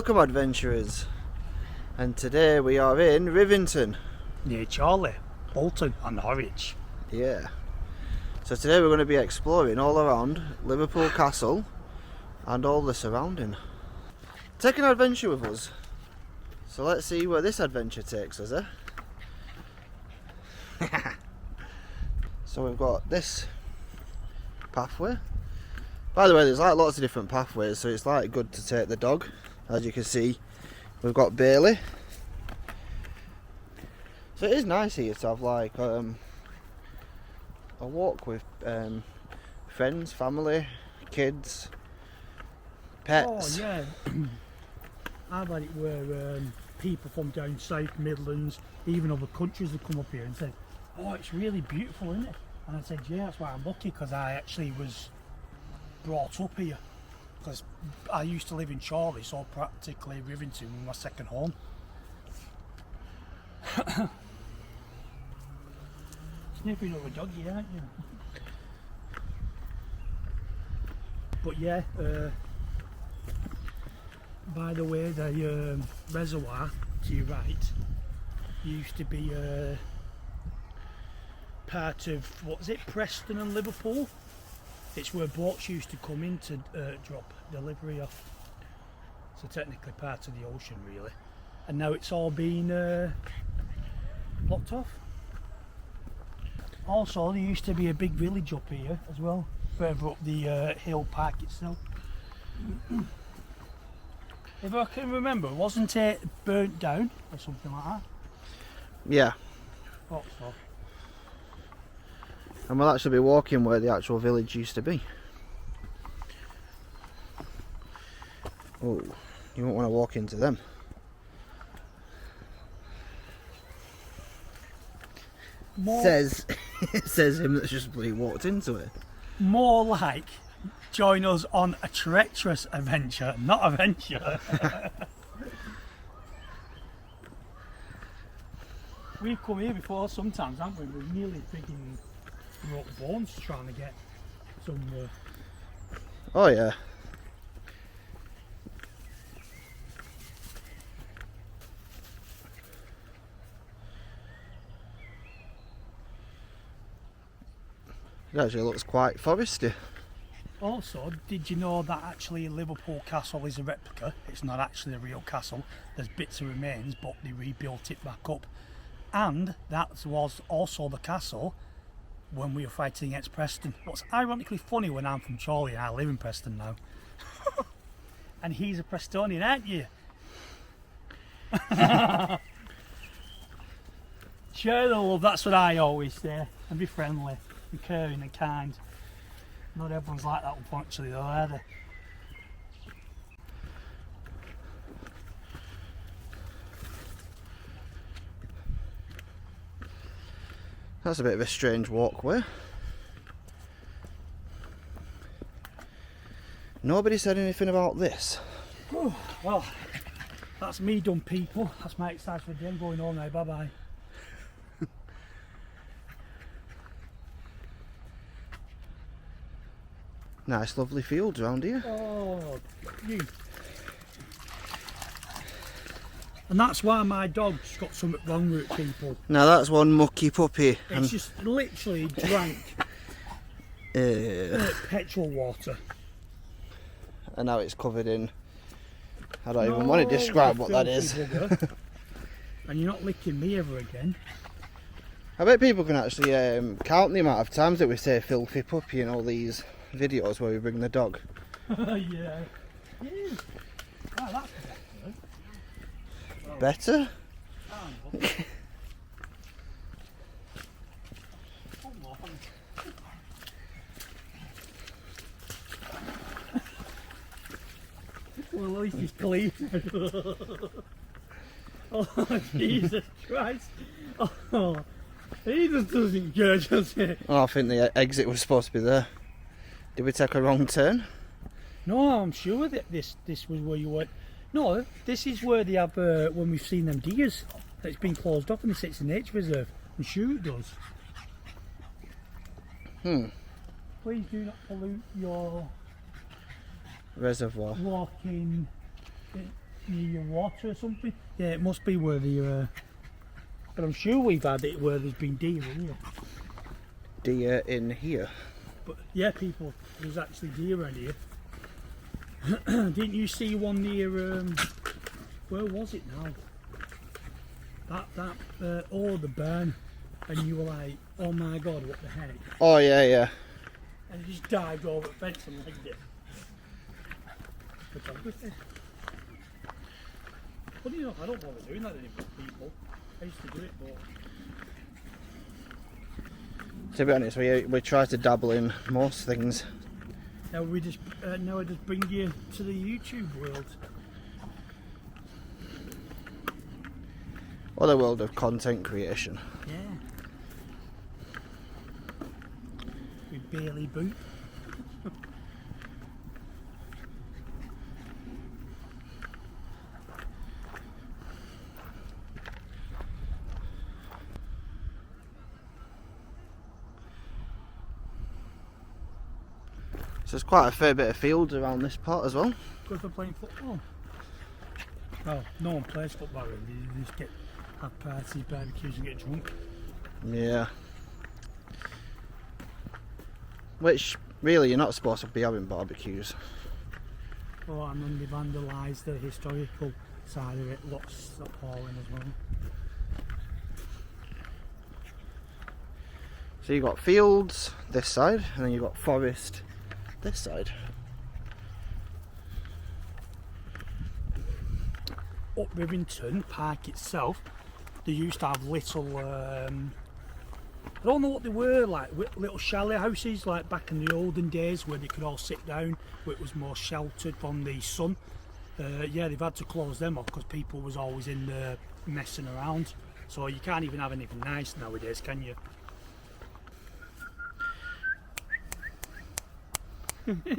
Welcome adventurers, and today we are in Rivington. Near Chorley, Bolton and Norwich. Yeah. So today we're going to be exploring all around Liverpool Castle and all the surrounding. Take an adventure with us. So let's see where this adventure takes us, eh? So we've got this pathway. By the way, there's like lots of different pathways, so it's like good to take the dog. As you can see, we've got Bailey. So it is nice here to have like a walk with friends, family, kids, pets. Oh yeah, I've had it where people from down south, Midlands, even other countries have come up here and said, "Oh, it's really beautiful, isn't it?" And I said, "Yeah, that's why I'm lucky, because I actually was brought up here. Because I used to live in Chorley, so practically Rivington was my second home." Sniffing of a doggy, aren't you? But yeah, by the way, the reservoir to your right used to be part of, what was it, Preston and Liverpool? It's where boats used to come in to drop delivery off. So technically part of the ocean, really. And now it's all been blocked off. Also, there used to be a big village up here as well, further up the hill park itself. If I can remember, wasn't it burnt down or something like that? Yeah. Thought so. And we'll actually be walking where the actual village used to be. Oh, you won't want to walk into them. Says him that's just bloody walked into it. More like join us on a treacherous adventure, not a venture. We've come here before sometimes, haven't we? We're nearly digging broke bones trying to get somewhere. Oh yeah. It actually looks quite foresty. Also, did you know that actually Liverpool Castle is a replica? It's not actually a real castle. There's bits of remains, but they rebuilt it back up. And that was also the castle when we were fighting against Preston. What's ironically funny, when I'm from Chorley and I live in Preston now. And he's a Prestonian, aren't you? Share the love, that's what I always say. And be friendly, be caring and kind. Not everyone's like that, unfortunately, though, are they? That's a bit of a strange walkway. Nobody said anything about this. Oh, well, that's me done, people. That's my exercise for the day. I'm going home now. Bye bye. Nice, lovely fields around here. Oh, you. And that's why my dog's got something wrong with it, people. Now that's one mucky puppy. It's just literally drank petrol water. And now it's covered in... I don't even want to describe what that is. And you're not licking me ever again. I bet people can actually count the amount of times that we say filthy puppy in all these videos where we bring the dog. Yeah. Yeah. Oh, that's better. Well, at least he's clean. Oh, Jesus Christ. Oh, he just doesn't care, does he? Oh, I think the exit was supposed to be there. Did we take a wrong turn? No, I'm sure that this was where you went. No, this is where they have, when we've seen them deers, it's been closed off and they say it's a nature reserve. I'm sure it does. Please do not pollute your reservoir. walking near water or something. Yeah, it must be where the. But I'm sure we've had it where there's been deer in here. Deer in here. But yeah, people, there's actually deer around here. Didn't you see one near? Where was it now? The burn, and you were like, oh my god, what the heck? Oh yeah. And it just dived over the fence and legged it. Photography. Funny enough, I don't bother doing that anymore, people. I used to do it, but... To be honest, we try to dabble in most things. Now I just bring you to the YouTube world. Or the world of content creation. Yeah. We barely boot. So there's quite a fair bit of fields around this part as well. Good for playing football. Well, no one plays football really. You just have parties, barbecues and get drunk. Yeah. Which, really, you're not supposed to be having barbecues. Oh, and then they vandalise the historical side of it. Lots appalling as well. So you've got fields this side, and then you've got forest this side. Up Rivington Park itself, they used to have little, I don't know what they were, like little chalet houses, like back in the olden days where they could all sit down, where it was more sheltered from the sun. Yeah, they've had to close them off because people was always in there messing around. So you can't even have anything nice nowadays, can you?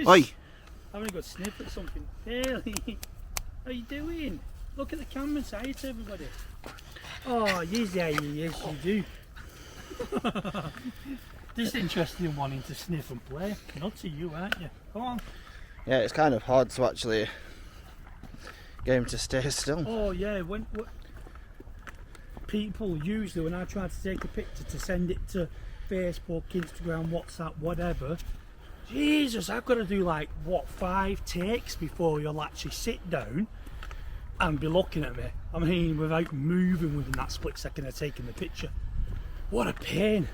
Oi! Having a good sniff at something. Really? How you doing? Look at the camera and say it to everybody. Oh, yes, you do. Just interested in wanting to sniff and play. Nutty you, aren't you? Come on. Yeah, it's kind of hard to actually get him to stay still. Oh yeah, when people usually, when I try to take a picture to send it to Facebook, Instagram, WhatsApp, whatever, Jesus, I've got to do like, what, 5 takes before you'll actually sit down and be looking at me. I mean, without moving within that split second of taking the picture. What a pain.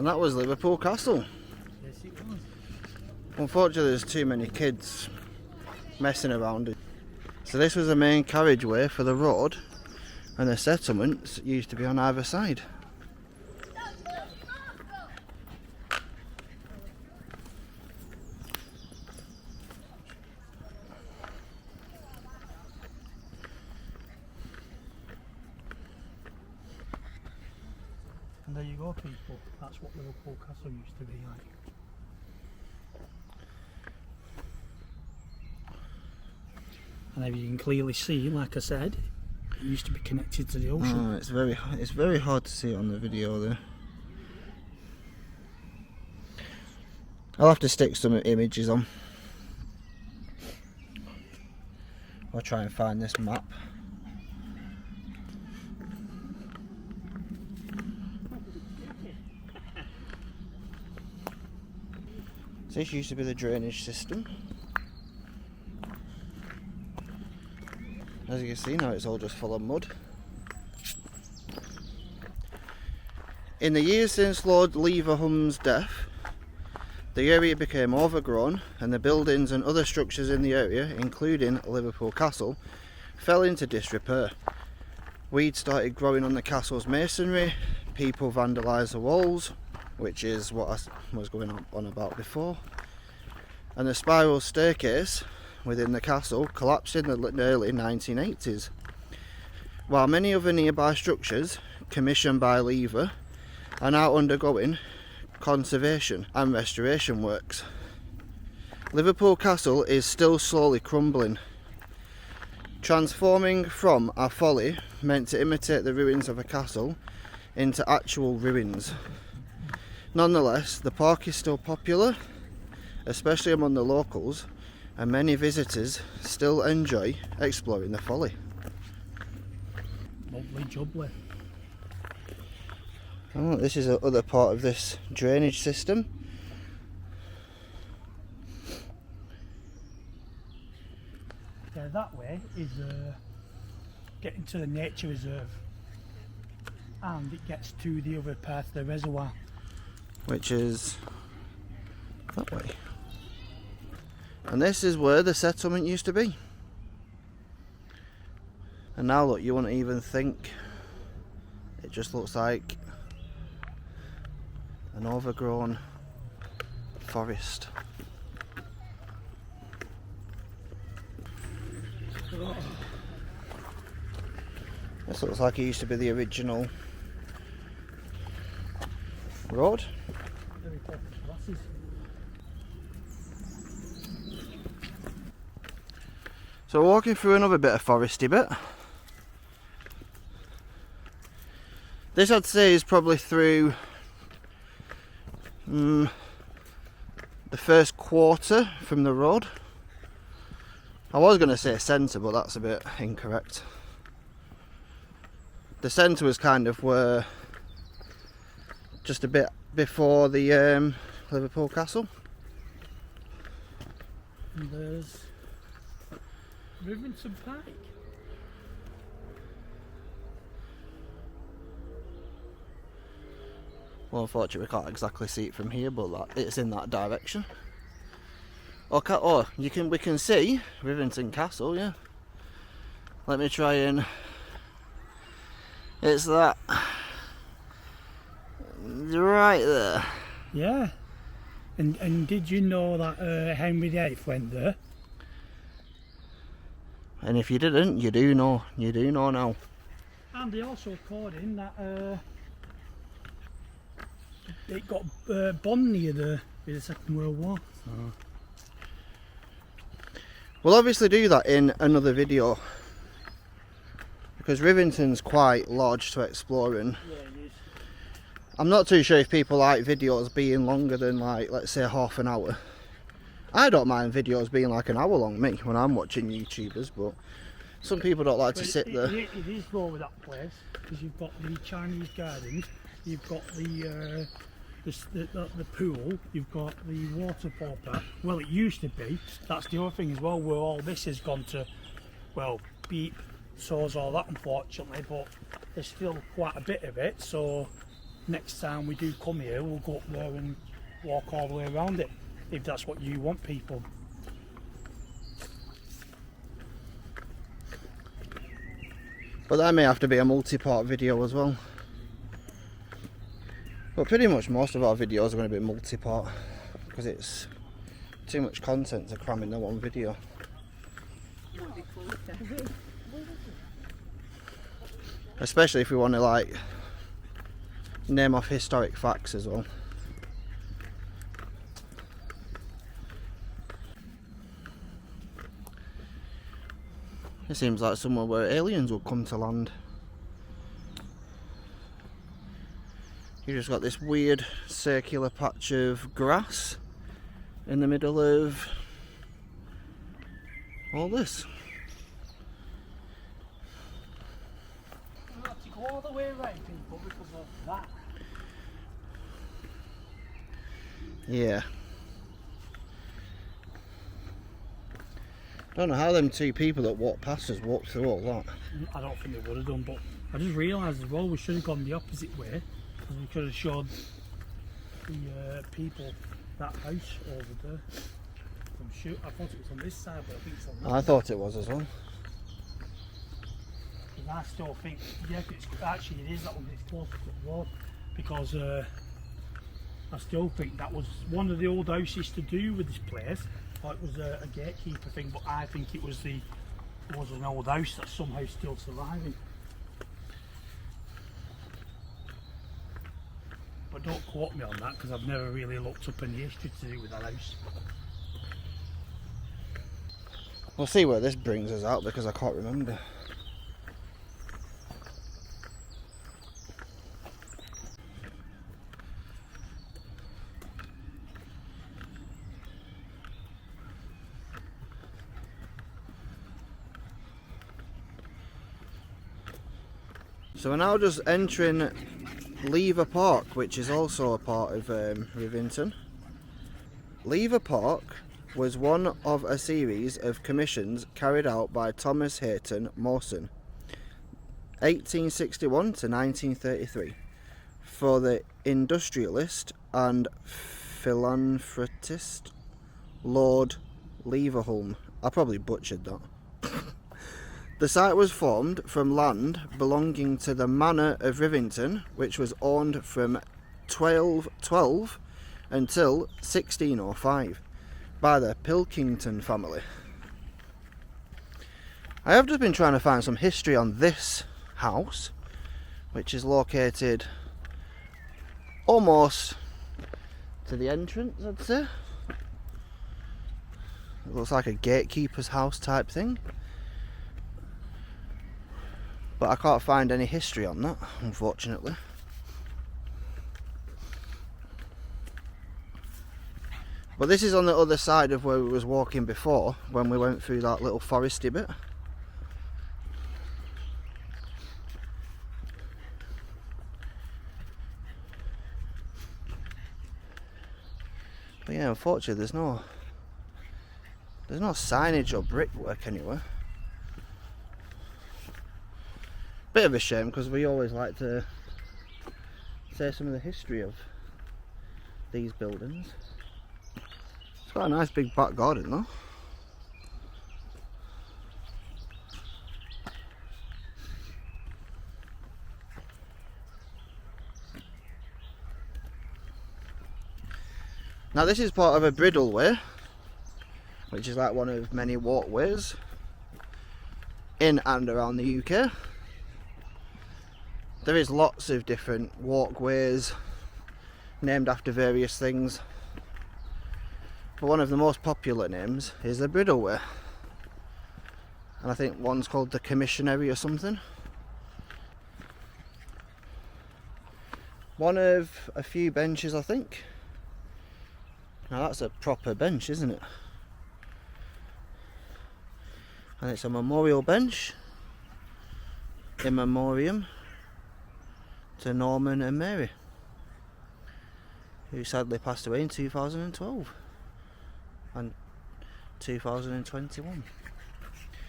And that was Liverpool Castle. Yes, it was. Unfortunately, there's too many kids messing around. So this was the main carriageway for the road, and the settlements used to be on either side. And there you go, people. That's what Liverpool Castle used to be like. And as you can clearly see, like I said, it used to be connected to the ocean. Oh, it's very hard to see on the video there. I'll have to stick some images on. I'll try and find this map. So this used to be the drainage system. As you can see now, it's all just full of mud. In the years since Lord Leverhulme's death, the area became overgrown and the buildings and other structures in the area, including Liverpool Castle, fell into disrepair. Weeds started growing on the castle's masonry, people vandalised the walls, which is what I was going on about before, and the spiral staircase within the castle collapsed in the early 1980s, while many other nearby structures commissioned by Lever are now undergoing conservation and restoration works. Liverpool Castle is still slowly crumbling, transforming from a folly meant to imitate the ruins of a castle into actual ruins. Nonetheless, the park is still popular, especially among the locals, and many visitors still enjoy exploring the folly. Lovely jubbly. Oh, this is the other part of this drainage system. Yeah, that way is getting to the nature reserve, and it gets to the other part of the reservoir, Which is that way. And this is where the settlement used to be. And now look, you wouldn't even think. It just looks like an overgrown forest. This looks like it used to be the original road. very close to glasses. So we're walking through another bit of foresty bit. This I'd say is probably through the first quarter from the road. I was going to say centre, but that's a bit incorrect. The centre was kind of where, just a bit before the Liverpool Castle. And there's Rivington Park. Well, unfortunately we can't exactly see it from here, but it's in that direction. Oh, we can see Rivington Castle, yeah. Let me try and... It's that right there. Yeah. And did you know that Henry VIII went there? And if you didn't, you do know now. And they also called in that it got bombed near there in the Second World War. So. We'll obviously do that in another video, because Rivington's quite large to explore in. Yeah, it is. I'm not too sure if people like videos being longer than, like, let's say half an hour. I don't mind videos being like an hour long, me, when I'm watching YouTubers, but some people don't like to sit there. It is though with that place, because you've got the Chinese gardens, you've got the pool, you've got the waterfall park. Well, it used to be. That's the other thing as well, where all this has gone to, well, beep, so's all that, unfortunately, but there's still quite a bit of it, so next time we do come here, we'll go up there and walk all the way around it, if that's what you want, people. But that may have to be a multi-part video as well. But pretty much most of our videos are going to be multi-part, because it's too much content to cram in the one video. Especially if we want to like name off historic facts as well. It seems like somewhere where aliens would come to land. You just got this weird circular patch of grass in the middle of all this. We'll have to go all the way around, people, because of that. Yeah. Don't know how them two people that walked past us walked through all that. I don't think they would have done, but I just realised as well we should have gone the opposite way, because we could have showed the people that house over there. I'm sure, I thought it was on this side, but I think it's on this I thought it was as well. And I still think, yeah, it's, actually it is that one, it's close to the road, because I still think that was one of the old houses to do with this place. Or it was a gatekeeper thing, but I think it was an old house that's somehow still surviving. But don't quote me on that, because I've never really looked up any history to do with that house. We'll see where this brings us out, because I can't remember. So we're now just entering Lever Park, which is also a part of Rivington. Lever Park was one of a series of commissions carried out by Thomas Hayton Mawson, 1861 to 1933, for the industrialist and philanthropist Lord Leverhulme. I probably butchered that. The site was formed from land belonging to the Manor of Rivington, which was owned from 1212 until 1605 by the Pilkington family. I have just been trying to find some history on this house, which is located almost to the entrance, I'd say. It looks like a gatekeeper's house type thing. But I can't find any history on that, unfortunately. But this is on the other side of where we was walking before, when we went through that little foresty bit. But yeah, unfortunately there's no signage or brickwork anywhere. Bit of a shame, because we always like to say some of the history of these buildings. It's got a nice big back garden though. Now this is part of a bridleway, which is like one of many walkways in and around the UK. There is lots of different walkways named after various things, but one of the most popular names is the Bridleway, and I think one's called the Commissionary or something. One of a few benches, I think. Now that's a proper bench, isn't it? And it's a memorial bench in memoriam to Norman and Mary, who sadly passed away in 2012 and 2021.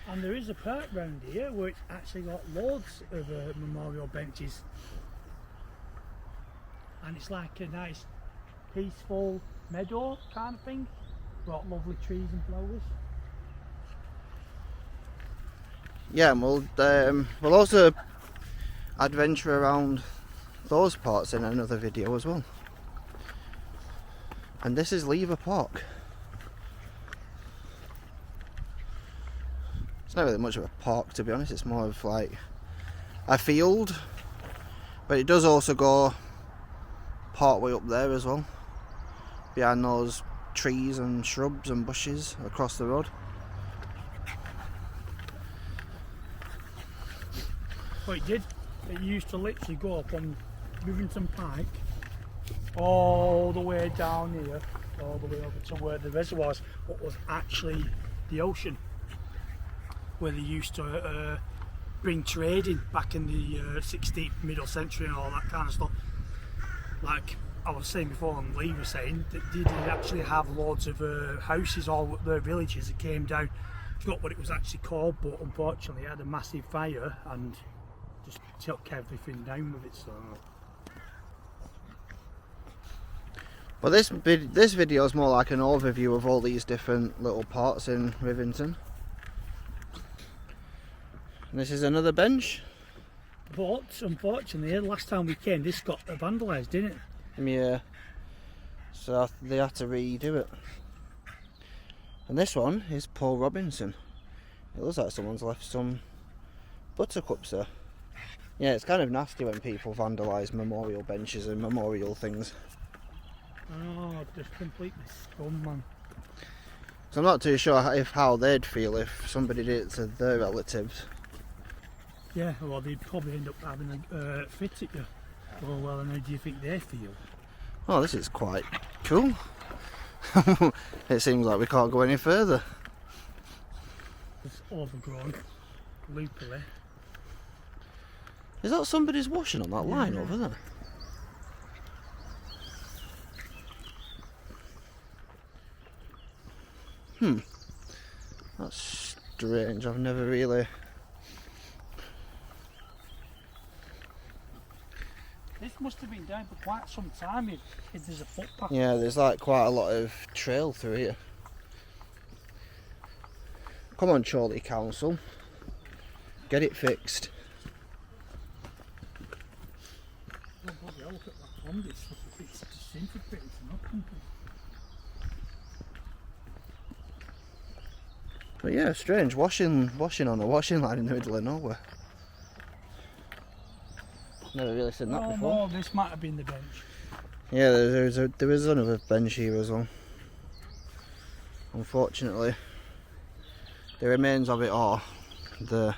And there is a park round here where it's actually got loads of memorial benches. and it's like a nice peaceful meadow kind of thing. Got lovely trees and flowers. Yeah, and we'll also adventure around those parts in another video as well. And this is Lever Park. It's not really much of a park, to be honest. It's more of like a field, but it does also go part way up there as well, behind those trees and shrubs and bushes across the road. Well, it did. It used to literally go up on Rivington Pike all the way down here, all the way over to where the reservoir was, what was actually the ocean, where they used to bring trade in back in the 16th middle century and all that kind of stuff. Like I was saying before, and Lee was saying, that they did actually have loads of houses, all their villages that came down. I forgot what it was actually called, but unfortunately it had a massive fire and just took everything down with it. So. Well, this video is more like an overview of all these different little parts in Rivington. And this is another bench. But unfortunately, last time we came, this got vandalised, didn't it? Yeah. So they had to redo it. And this one is Paul Robinson. It looks like someone's left some buttercups there. Yeah, it's kind of nasty when people vandalise memorial benches and memorial things. Oh, just completely scum, man. So I'm not too sure how they'd feel if somebody did it to their relatives. Yeah, well, they'd probably end up having a fit at you. Oh, well, and how do you think they feel? Oh, this is quite cool. It seems like we can't go any further. It's overgrown, loopily. Is that somebody's washing on that line over there? That's strange. I've never really... This must have been down for quite some time if there's a footpath. Yeah, there's like quite a lot of trail through here. Come on, Chorley Council. Get it fixed. Oh, bloody hell, look at that pond. It's disintegrating up. But yeah, strange. Washing on a washing line in the middle of nowhere. Never really seen that before. No, this might have been the bench. Yeah, there is another bench here as well. Unfortunately, the remains of it are there.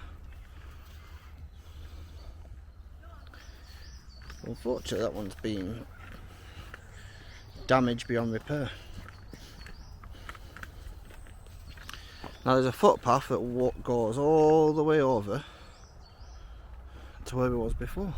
Unfortunately, that one's been damaged beyond repair. Now there's a footpath that goes all the way over to where it was before.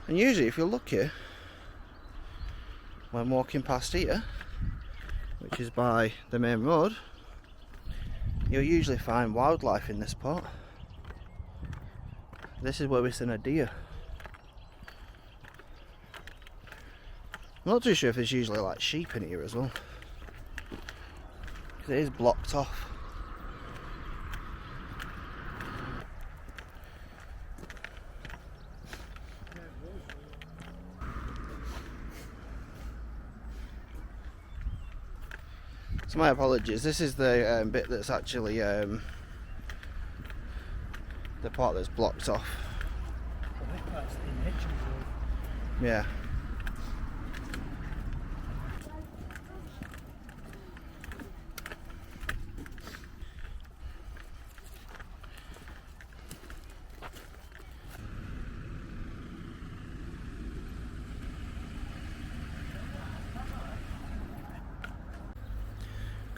And usually if you're lucky, when walking past here, which is by the main road, you'll usually find wildlife in this part. This is where we've seen a deer. I'm not too sure if there's usually like sheep in here as well, because it is blocked off. So my apologies, this is the bit that's actually the part that's blocked off. I think that's the nature reserve. Yeah.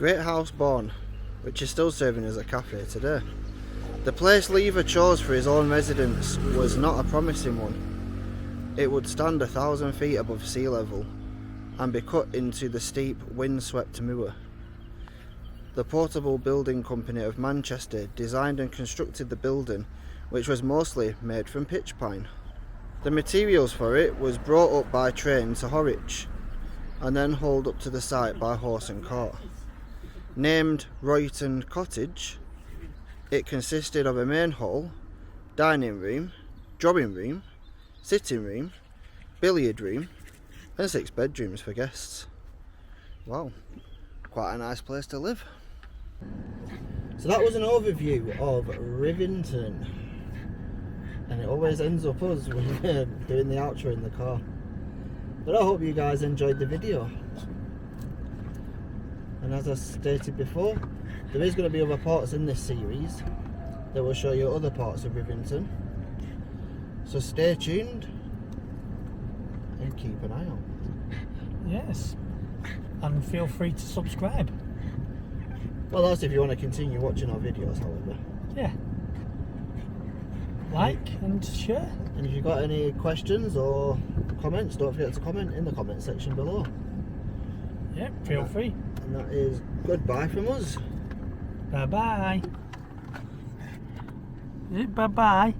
Great House Born, which is still serving as a cafe today. The place Lever chose for his own residence was not a promising one. It would stand 1,000 feet above sea level and be cut into the steep, wind-swept moor. The Portable Building Company of Manchester designed and constructed the building, which was mostly made from pitch pine. The materials for it was brought up by train to Horwich and then hauled up to the site by horse and cart. Named Royton Cottage, it consisted of a main hall, dining room, drawing room, sitting room, billiard room and 6 bedrooms for guests. Wow, quite a nice place to live. So that was an overview of Rivington, and it always ends up us when we're doing the outro in the car. But I hope you guys enjoyed the video. And as I stated before, there is going to be other parts in this series that will show you other parts of Rivington. So stay tuned and keep an eye out. Yes, and feel free to subscribe. Well, that's if you want to continue watching our videos, however. Yeah. Like and share. And if you've got any questions or comments, don't forget to comment in the comment section below. Yeah, feel free. And that is goodbye from us. Bye bye. Is it bye bye?